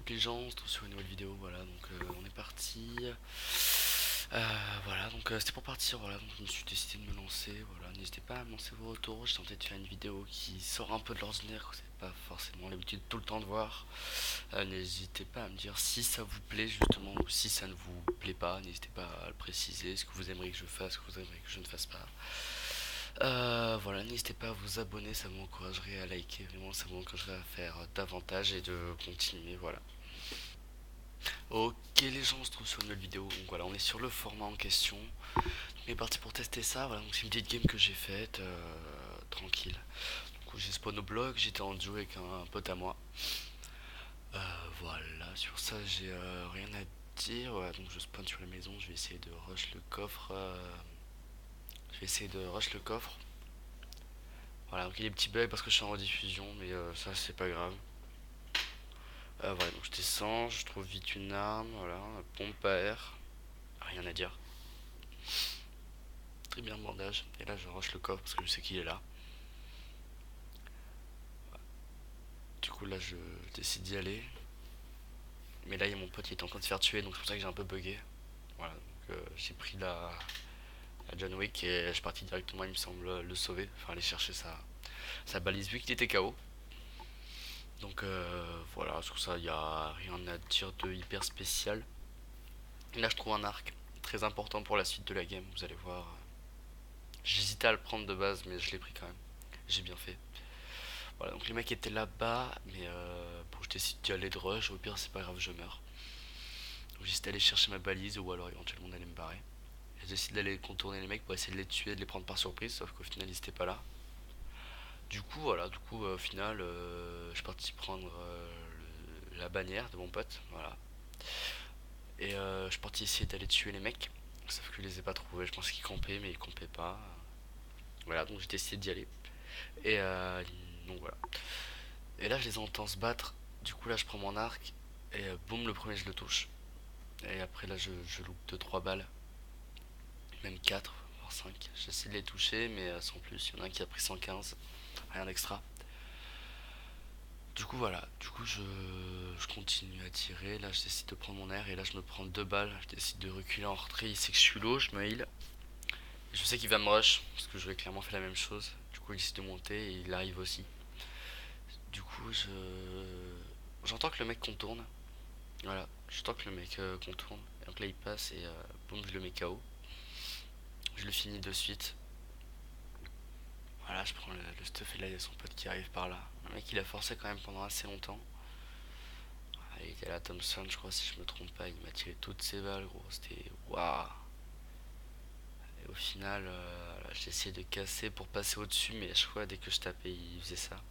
donc les gens, on se trouve sur une nouvelle vidéo, voilà, donc on est parti. Voilà, donc c'était pour partir, voilà, donc je me suis décidé de me lancer, voilà, n'hésitez pas à me lancer vos retours, j'ai tenté de faire une vidéo qui sort un peu de l'ordinaire, que c'est pas forcément l'habitude tout le temps de voir. N'hésitez pas à me dire si ça vous plaît justement, ou si ça ne vous plaît pas, n'hésitez pas à le préciser, ce que vous aimeriez que je fasse, ce que vous aimeriez que je ne fasse pas. Voilà, n'hésitez pas à vous abonner, ça m'encouragerait à liker, vraiment ça m'encouragerait à faire davantage et de continuer, voilà. Ok les gens, on se trouve sur une nouvelle vidéo, donc voilà, on est sur le format en question. On est parti pour tester ça, voilà, donc c'est une petite game que j'ai faite, tranquille. Du coup j'ai spawn au bloc, j'étais en duo avec un pote à moi. Voilà, sur ça j'ai rien à dire, voilà, donc je spawn sur la maison, je vais essayer de rush le coffre. Je vais essayer de rush le coffre. Voilà, donc il y a des petits bugs parce que je suis en rediffusion, mais ça c'est pas grave. Voilà, donc je descends, je trouve vite une arme, voilà, pompe à air, rien à dire. Très bien bandage, et là je rush le coffre parce que je sais qu'il est là. Du coup là je décide d'y aller. Mais là il y a mon pote qui est en train de se faire tuer, donc c'est pour ça que j'ai un peu bugué. Voilà, donc j'ai pris la John Wick et je suis parti directement, il me semble, le sauver, enfin aller chercher sa balise vu qu'il était KO. Donc voilà, sur ça il n'y a rien à dire de hyper spécial. Et là je trouve un arc très important pour la suite de la game, vous allez voir. J'hésitais à le prendre de base, mais je l'ai pris quand même. J'ai bien fait. Voilà, donc les mecs étaient là-bas, mais bon, je décide d'y aller de rush. Au pire, c'est pas grave, je meurs. Donc j'hésitais à aller chercher ma balise ou alors éventuellement d'aller me barrer. Et je décide d'aller contourner les mecs pour essayer de les tuer, de les prendre par surprise, sauf qu'au final, ils étaient pas là. Du coup, voilà, du coup, au final, je suis parti prendre la bannière de mon pote, voilà. Et je suis parti essayer d'aller tuer les mecs, sauf que je les ai pas trouvés. Je pense qu'ils campaient, mais ils campaient pas. Voilà, donc j'ai décidé d'y aller. Et donc voilà. Et là, je les entends se battre. Du coup, là, je prends mon arc. Et boum, le premier, je le touche. Et après, là, je loupe deux trois balles. Même 4 voire 5. J'essaie de les toucher, mais sans plus. Il y en a un qui a pris 115. Rien d'extra. Du coup, voilà. Du coup, je continue à tirer. Là, je décide de prendre mon air. Et là, je me prends 2 balles. Je décide de reculer en retrait. Il sait que je suis low. Je me heal. Je sais qu'il va me rush. Parce que je lui ai clairement fait la même chose. Du coup, il décide de monter. Et il arrive aussi. Du coup, j'entends que le mec contourne. Voilà, j'entends que le mec contourne. Et donc là, il passe et boum, je le mets KO. Je le finis de suite. Voilà, je prends le stuff et là, il y a son pote qui arrive par là. Le mec, il a forcé quand même pendant assez longtemps. Ah, il était à la Thompson, je crois, si je me trompe pas. Il m'a tiré toutes ses balles, gros. C'était waouh. Et au final, j'ai essayé de casser pour passer au-dessus, mais à chaque fois, dès que je tapais, il faisait ça.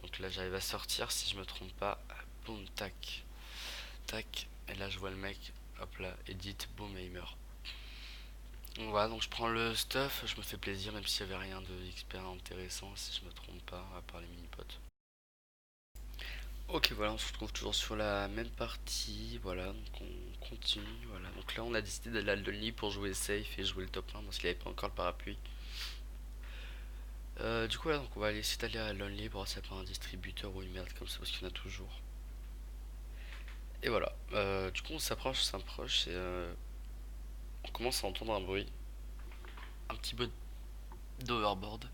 Donc là, j'arrive à sortir, si je me trompe pas. Boum, tac, tac. Et là, je vois le mec, hop là, edit, boum, et il meurt. Donc voilà, donc je prends le stuff, je me fais plaisir, même s'il n'y avait rien de hyper intéressant, si je me trompe pas, à part les mini-potes. Ok, voilà, on se retrouve toujours sur la même partie, voilà, donc on continue, voilà. Donc là, on a décidé d'aller à Lonely pour jouer safe et jouer le top 1 parce qu'il n'y avait pas encore le parapluie. Du coup, là, donc on va essayer d'aller à Lonely pour voir s'il n'y a pas un distributeur ou une merde comme ça, parce qu'il y en a toujours. Et voilà, du coup, on s'approche, et on commence à entendre un bruit, un petit peu d'overboard.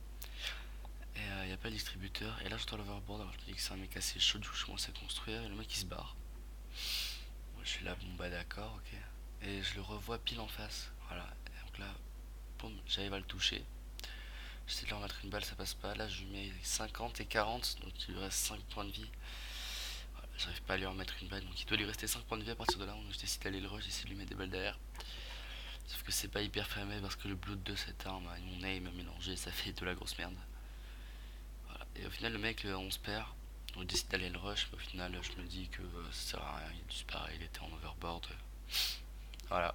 Et il n'y a pas de distributeur. Et là, je dois l'overboard. Alors, je te dis que c'est un mec assez chaud. Du coup, je commence à construire. Et le mec, il se barre. Moi, je suis là, bon, bah d'accord, ok. Et je le revois pile en face. Voilà. Et donc là, boum, j'arrive à le toucher. J'essaie de lui remettre une balle, ça passe pas. Là, je lui mets 50 et 40. Donc, il lui reste 5 points de vie. Voilà, j'arrive pas à lui remettre une balle. Donc, il doit lui rester 5 points de vie à partir de là. Donc, je décide d'aller le rush. J'essaie de lui mettre des balles derrière. Sauf que c'est pas hyper fermé parce que le blood de cette arme et mon aim mélangé, ça fait de la grosse merde. Voilà. Et au final, le mec, on se perd. On décide d'aller le rush, mais au final, je me dis que ça sert à rien. Il disparaît, il était en overboard. Voilà.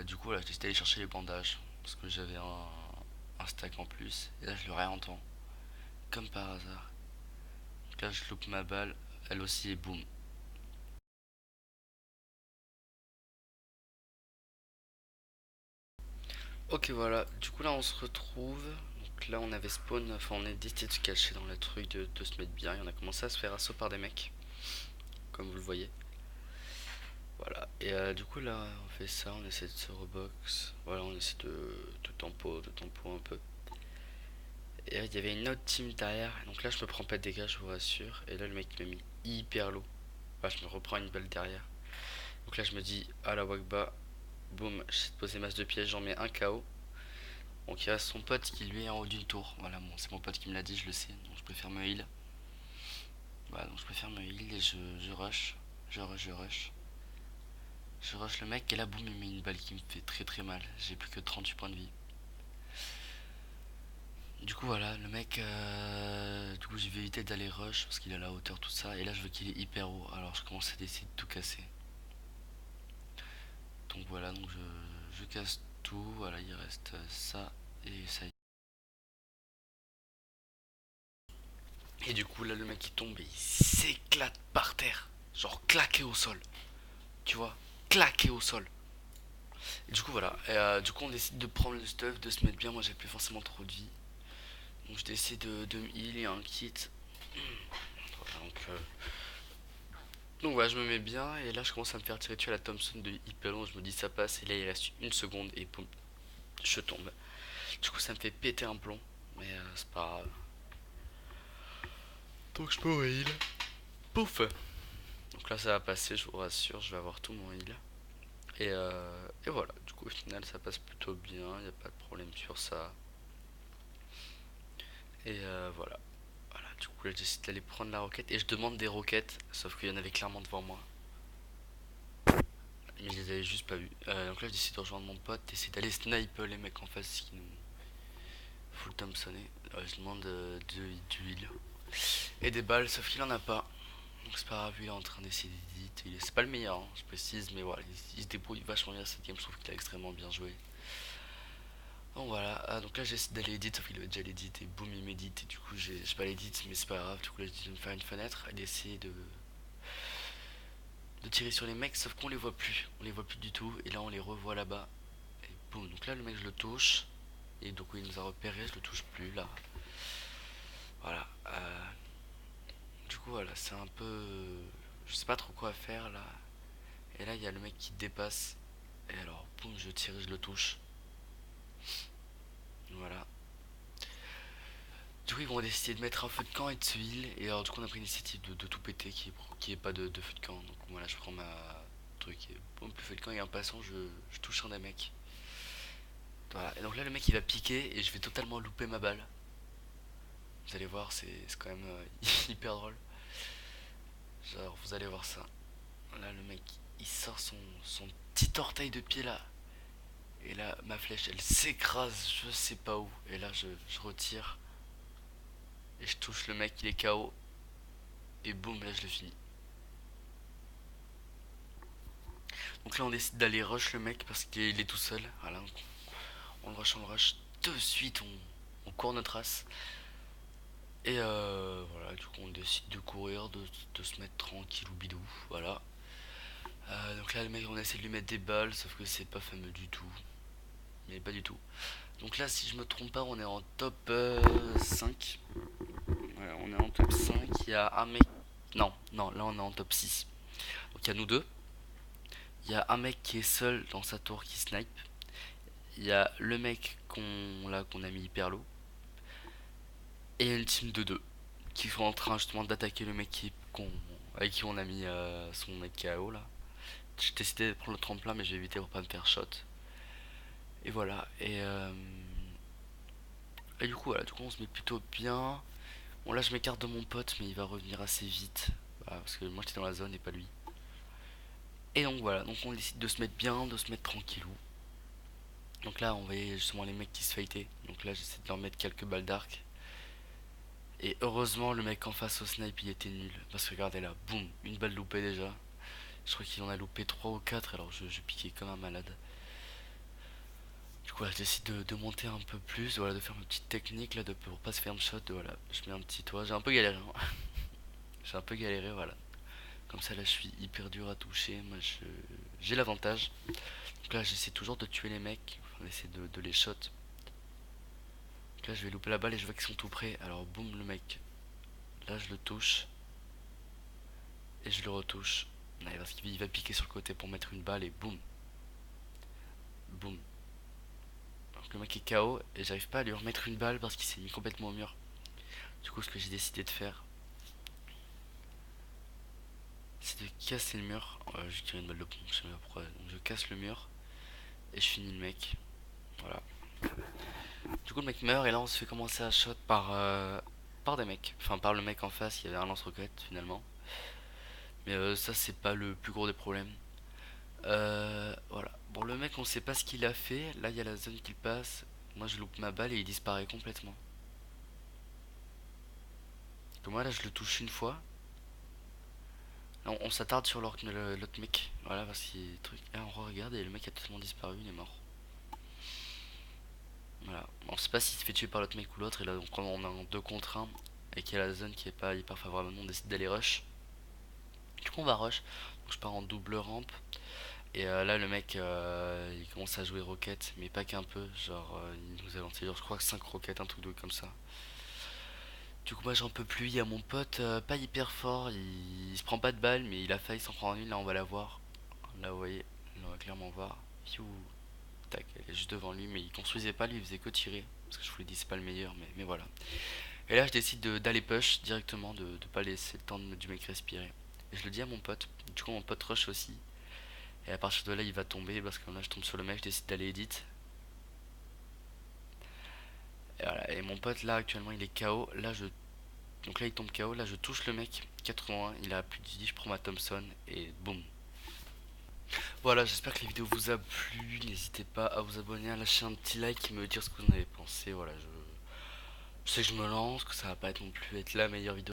Du coup, là, j'ai décidé d'aller chercher les bandages. Parce que j'avais un stack en plus. Et là, je le réentends. Comme par hasard. Donc là, je loupe ma balle. Elle aussi, et boum. Ok, voilà. Du coup, là, on se retrouve. Donc là, on avait spawn. Enfin, on est décidé de se cacher dans le truc, de se mettre bien. Et on a commencé à se faire assaut par des mecs. comme vous le voyez. Voilà, et du coup là on fait ça, on essaie de se rebox, voilà, on essaie de tempo un peu. Et là il y avait une autre team derrière, donc là je me prends pas de dégâts, je vous rassure. Et là le mec il m'a mis hyper low, enfin, je me reprends une balle derrière. Donc là je me dis, ah la Wagba, boum, j'essaie de poser masse de pièges, j'en mets un KO. Donc il y a son pote qui lui est en haut d'une tour, voilà, bon, c'est mon pote qui me l'a dit, je le sais, donc je préfère me heal. Voilà, donc je préfère me heal et je rush, je rush. Je rush le mec et là boum il met une balle qui me fait très très mal. J'ai plus que 38 points de vie. Du coup voilà le mec du coup je vais éviter d'aller rush parce qu'il est à la hauteur tout ça. Et là je veux qu'il est hyper haut. Alors je commence à essayer de tout casser. Donc voilà donc je casse tout. Voilà il reste ça et ça. Et du coup là le mec il tombe et il s'éclate par terre. Genre claqué au sol. Tu vois, claqué au sol. Et du coup voilà. Et, du coup on décide de prendre le stuff, de se mettre bien. Moi j'ai plus forcément trop de vie. Donc je décide de me healer un kit. Voilà, donc voilà, je me mets bien et là je commence à me faire tirer dessus à la Thompson de hyper long. Je me dis ça passe et là il reste une seconde et boum, je tombe. Du coup ça me fait péter un plomb, mais c'est pas grave. Donc je peux heal. Pouf. Donc là ça va passer, je vous rassure, je vais avoir tout mon heal. Et voilà, du coup au final ça passe plutôt bien, il n'y a pas de problème sur ça. Et voilà. Voilà, du coup là je décide d'aller prendre la roquette et je demande des roquettes, sauf qu'il y en avait clairement devant moi. Mais je les avais juste pas vus. Donc là je décide de rejoindre mon pote, d'essayer d'aller sniper les mecs en face qui nous full Thompsonné. Je demande du heal et des balles, sauf qu'il en a pas. Donc c'est pas grave, il est en train d'essayer d'éditer. C'est pas le meilleur, hein, je précise, mais voilà, il se débrouille vachement bien cette game. Je trouve qu'il a extrêmement bien joué. Donc voilà, donc là j'essaie d'aller edit, sauf qu'il avait déjà l'édit et boum il m'édite. Et du coup j'ai pas l'édit, mais c'est pas grave. Du coup là je de me faire une fenêtre et d'essayer de tirer sur les mecs, sauf qu'on les voit plus. On les voit plus du tout. Et là on les revoit là-bas. Et boum, donc là le mec je le touche. Et donc il nous a repéré, je le touche plus là. Voilà. Du coup voilà, c'est un peu... Je sais pas trop quoi faire là. Et là il y a le mec qui dépasse. Et alors boum, je tire et je le touche. Voilà. Du coup ils vont décider de mettre un feu de camp et de se heal. Et alors du coup on a pris l'initiative de tout péter qui est pas de feu de camp. Donc voilà, je prends ma truc et boum, plus feu de camp et en passant je touche un des mecs. Voilà. Et donc là le mec il va piquer et je vais totalement louper ma balle. Vous allez voir, c'est quand même hyper drôle. Genre, vous allez voir ça. Là, le mec, il sort son petit orteil de pied là. Et là, ma flèche, elle s'écrase, je sais pas où. Et là, je retire. Et je touche le mec, il est KO. Et boum, là, je le finis. Donc là, on décide d'aller rush le mec parce qu'il est tout seul. Voilà, on le rush, on le rush. De suite, on court notre race. Et voilà, du coup, on décide de courir, de se mettre tranquille ou bidou. Voilà. Donc là, le mec, on essaie de lui mettre des balles, sauf que c'est pas fameux du tout. Mais pas du tout. Donc là, si je me trompe pas, on est en top 5. Voilà, on est en top 5. Il y a un mec. Non, non, là on est en top 6. Donc il y a nous deux. Il y a un mec qui est seul dans sa tour qui snipe. Il y a le mec qu'on a mis hyper low. Et il y a une team de deux qui sont en train justement d'attaquer le mec avec qui on a mis son mec KO là. J'ai décidé de prendre le tremplin, mais j'ai évité pour pas me faire shot. Et voilà. Et du coup, voilà, du coup, on se met plutôt bien. Bon, là, je m'écarte de mon pote, mais il va revenir assez vite. Voilà, parce que moi, j'étais dans la zone et pas lui. Et donc, voilà, donc on décide de se mettre bien, de se mettre tranquillou. Donc là, on voyait justement les mecs qui se fightaient. Donc là, j'essaie de leur mettre quelques balles d'arc. Et heureusement, le mec en face au snipe, il était nul. Parce que regardez là, boum, une balle loupée déjà. Je crois qu'il en a loupé 3 ou 4, alors je piquais comme un malade. Du coup, là, je décide de monter un peu plus, voilà, de faire une petite technique là, pour pas se faire un shot. Voilà, je mets un petit toit. J'ai un peu galéré, hein. J'ai un peu galéré, voilà. Comme ça, là, je suis hyper dur à toucher. Moi, j'ai l'avantage. Donc là, j'essaie toujours de tuer les mecs. Enfin, d'essayer de les shot. Donc là, je vais louper la balle et je vois qu'ils sont tout près. Alors, boum, le mec. Là, je le touche. et je le retouche. Ouais, parce qu'il va piquer sur le côté pour mettre une balle et boum, boum. Donc le mec est KO et j'arrive pas à lui remettre une balle parce qu'il s'est mis complètement au mur. Du coup, ce que j'ai décidé de faire, c'est de casser le mur. J'ai tiré une balle de plomb, je sais même pas pourquoi. Donc je casse le mur et je finis le mec. Voilà. Du coup, le mec meurt et là on se fait commencer à shot par des mecs. Enfin, par le mec en face, il y avait un lance-roquette finalement. Mais ça, c'est pas le plus gros des problèmes. Voilà. Bon, le mec, on sait pas ce qu'il a fait. Là, il y a la zone qu'il passe. Moi, je loupe ma balle et il disparaît complètement. Donc, moi, là, je le touche une fois. Là, on s'attarde sur l'autre mec. Voilà, parce qu'il y a truc. Là, on regarde et le mec a totalement disparu. Il est mort. Voilà. On sait pas s'il se fait tuer par l'autre mec ou l'autre. Et là, donc, on a un 2 contre 1 et qu'il y a la zone qui est pas hyper favorable, on décide d'aller rush. Du coup, on va rush. Donc, je pars en double rampe. Et là, le mec, il commence à jouer roquette, mais pas qu'un peu. Genre, il nous a lancé, genre, je crois que 5 roquettes, un truc de comme ça. Du coup, moi, j'en peux plus. Il y a mon pote, pas hyper fort. Il se prend pas de balle, mais il a failli s'en prendre une. Là, on va la voir. Là, vous voyez, on va clairement voir. Piou, tac, elle est juste devant lui, mais il construisait pas, lui, il faisait que tirer. Parce que je vous l'ai dit, c'est pas le meilleur, mais voilà. Et là, je décide d'aller push directement, de pas laisser le temps du mec respirer. Et je le dis à mon pote. Du coup, mon pote rush aussi. Et à partir de là, il va tomber parce que là, je tombe sur le mec, je décide d'aller edit. Et voilà, et mon pote là, actuellement, il est KO. Là, donc là, il tombe KO. Là, je touche le mec. 81, il a plus de 10, je prends ma Thompson et boum. Voilà, j'espère que la vidéo vous a plu. N'hésitez pas à vous abonner, à lâcher un petit like et me dire ce que vous en avez pensé. Voilà, je sais que je me lance, que ça va pas être non plus être la meilleure vidéo.